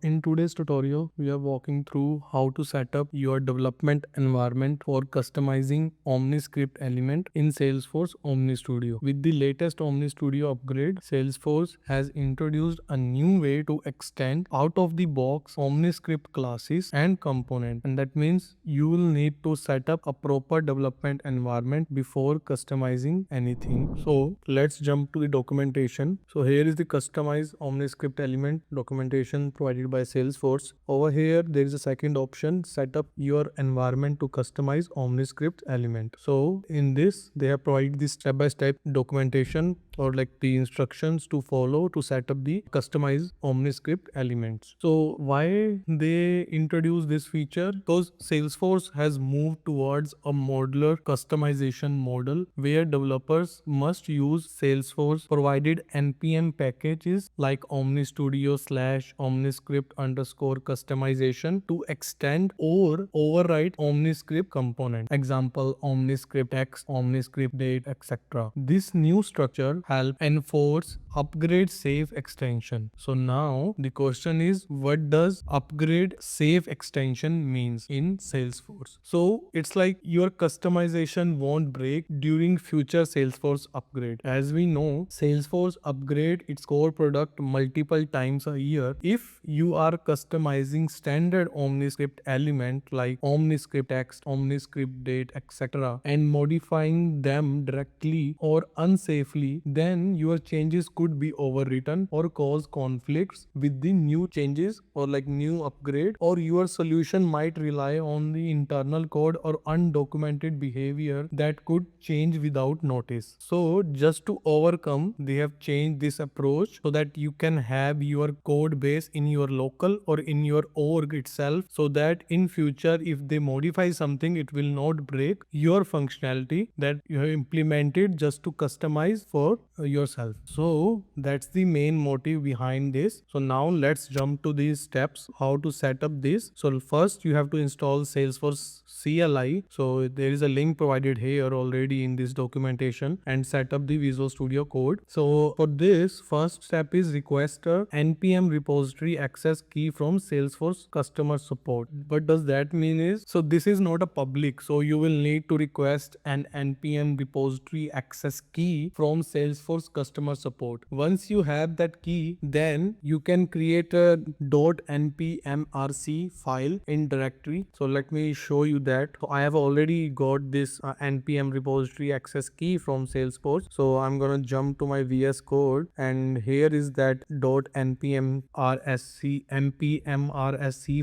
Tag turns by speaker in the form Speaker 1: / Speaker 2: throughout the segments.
Speaker 1: In today's tutorial, we are walking through how to set up your development environment for customizing Omniscript Element in Salesforce Omnistudio. With the latest Omnistudio upgrade, Salesforce has introduced a new way to extend out-of-the-box Omniscript classes and components, and that means you will need to set up a proper development environment before customizing anything. So let's jump to the documentation. So here is the Customize Omniscript Element documentation provided by Salesforce. Over here there is a second option, set up your environment to customize Omniscript Element. So in this they have provided this step-by-step documentation or like the instructions to follow to set up the Customize Omniscript Elements. So why they introduce this feature? Because Salesforce has moved towards a modular customization model where developers must use Salesforce provided NPM packages like Omnistudio / Omniscript_customization to extend or override Omniscript component. Example, Omniscript text, Omniscript date, etc. This new structure help enforce upgrade safe extension. So now the question is, what does upgrade safe extension means in Salesforce? So it's like your customization won't break during future Salesforce upgrade. As we know, Salesforce upgrade its core product multiple times a year. If you are customizing standard Omniscript element like Omniscript text, Omniscript date, etc. and modifying them directly or unsafely, then your changes could be overwritten or cause conflicts with the new changes or like new upgrade, or your solution might rely on the internal code or undocumented behavior that could change without notice. So just to overcome, they have changed this approach so that you can have your code base in your local or in your org itself, so that in future if they modify something, it will not break your functionality that you have implemented just to customize for yourself. So that's the main motive behind this. So now let's jump to these steps how to set up this. So first you have to install Salesforce CLI. So there is a link provided here already in this documentation, and set up the Visual Studio Code. So for this, first step is request a NPM Repository Access Key from Salesforce customer support. What does that mean is, so this is not a public, so you will need to request an NPM Repository Access Key from Salesforce customer support. Once you have that key, then you can create a .npmrc file in directory. So let me show you that. So I have already got this NPM Repository Access Key from Salesforce. So I'm gonna jump to my VS Code, and here is that .npmrc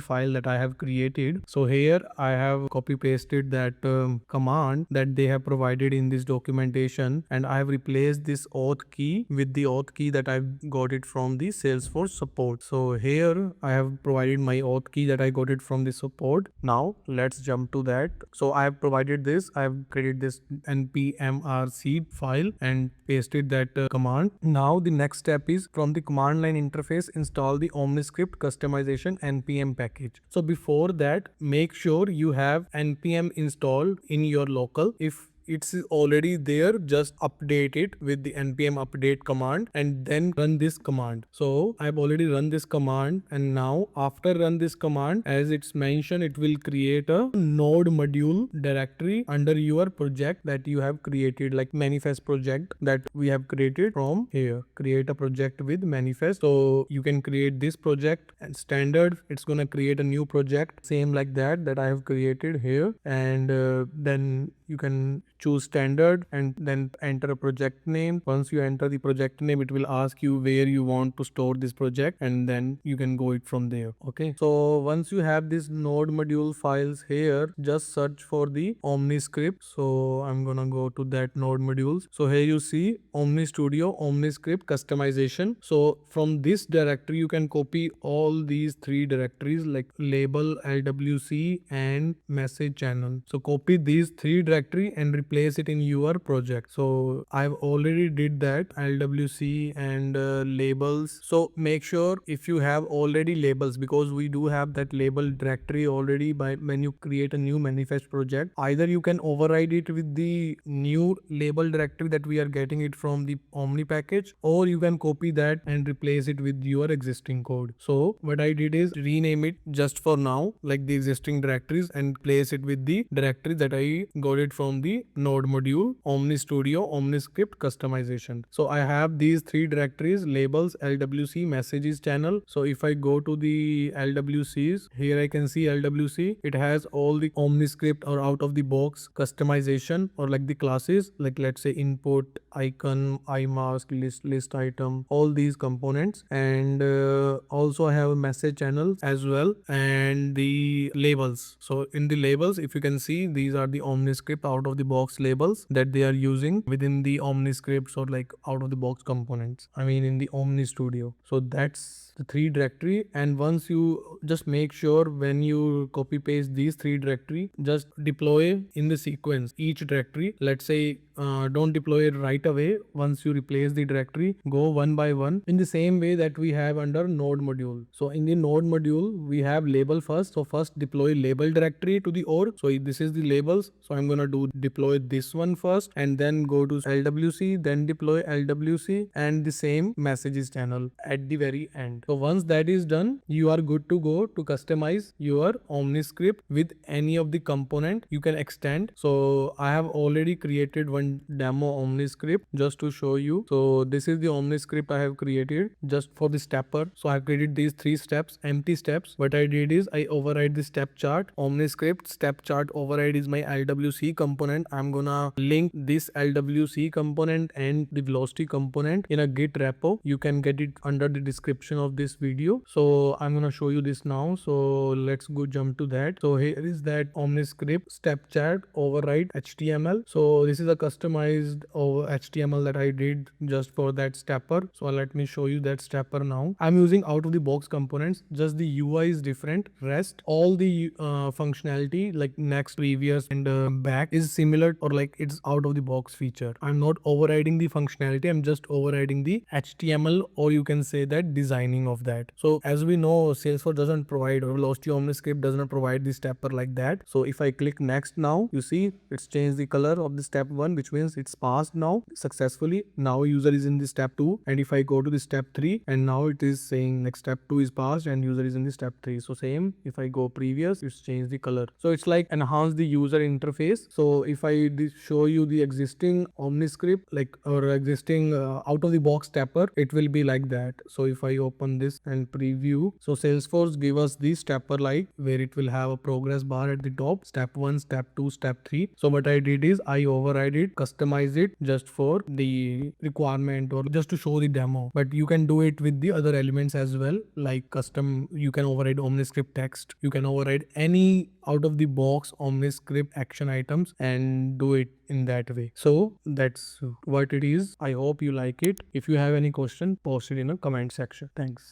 Speaker 1: file that I have created. So here I have copy pasted that command that they have provided in this documentation, and I have replaced this auth key with the auth key that I've got it from the Salesforce support. So here I have provided my auth key that I got it from the support. Now let's jump to that. So I have provided this, I have created this npmrc file and pasted that command. Now the next step is, from the command line interface, install the Omniscript customization npm package. So before that, make sure you have npm installed in your local. If it's already there, just update it with the npm update command and then run this command. So I've already run this command, and now after run this command, as it's mentioned, it will create a node module directory under your project that you have created, like manifest project that we have created from here. Create a project with manifest. So you can create this project, and standard, it's gonna create a new project same like that I have created here, and then you can choose standard and then enter a project name. Once you enter the project name, it will ask you where you want to store this project, and then you can go it from there. Okay, so once you have this node module files here, just search for the Omniscript. So I'm gonna go to that node modules. So here you see Omnistudio Omniscript customization. So from this directory you can copy all these three directories like label, LWC and message channel. So copy these three directory and replace replace it in your project. So I've already did that, LWC and labels. So make sure if you have already labels, because we do have that label directory already by when you create a new manifest project, either you can override it with the new label directory that we are getting it from the Omni package, or you can copy that and replace it with your existing code. So what I did is rename it just for now, like the existing directories, and place it with the directory that I got it from the node module, Omnistudio, Omniscript customization. So I have these three directories: labels, LWC, messages channel. So if I go to the LWCs, here I can see LWC. It has all the Omniscript or out of the box customization, or like the classes, like let's say input, icon, imask, list item, all these components. And also I have a message channel as well, and the labels. So in the labels, if you can see, these are the Omniscript out of the box labels that they are using within the Omniscripts, or like out of the box components, I mean in the Omnistudio. So that's the three directory. And once you just make sure when you copy paste these three directory, just deploy in the sequence each directory. Let's say don't deploy it right away. Once you replace the directory, go one by one in the same way that we have under node module. So in the node module, we have label first. So first deploy label directory to the org. So this is the labels. So I'm gonna do deploy this one first, and then go to LWC, then deploy LWC, and the same messages channel at the very end. So once that is done, you are good to go to customize your Omniscript with any of the component you can extend. So I have already created one demo Omniscript just to show you. So this is the Omniscript I have created just for the stepper. So I have created these three steps, empty steps. What I did is I override the step chart. Omniscript step chart override is my LWC component. I'm gonna link this LWC component and the velocity component in a Git repo. You can get it under the description of this video. So I'm gonna show you this now. So let's go jump to that. So here is that Omniscript step chart override HTML. So this is a customized HTML that I did just for that stepper. So let me show you that stepper now. I'm using out of the box components. Just the UI is different. Rest all the functionality like next, previous, and back is similar, or like it's out of the box feature. I'm not overriding the functionality. I'm just overriding the HTML, or you can say that designing of that. So as we know, Salesforce doesn't provide, or Velocity Omniscript does not provide the stepper like that. So if I click next now, you see it's changed the color of the step 1, which means it's passed now successfully. Now user is in the step 2, and if I go to the step 3, and now it is saying like step 2 is passed and user is in the step 3. So same, if I go previous, it's changed the color. So it's like enhance the user interface. So if I show you the existing Omniscript, like or existing out of the box stepper, it will be like that. So if I open this and preview, so Salesforce give us the stepper like where it will have a progress bar at the top, step 1, step 2, step 3. So what I did is I override it, customize it just for the requirement, or just to show the demo. But you can do it with the other elements as well, like custom, you can override Omniscript text, you can override any out of the box Omniscript action items and do it in that way. So that's what it is. I hope you like it. If you have any question, post it in a comment section. Thanks.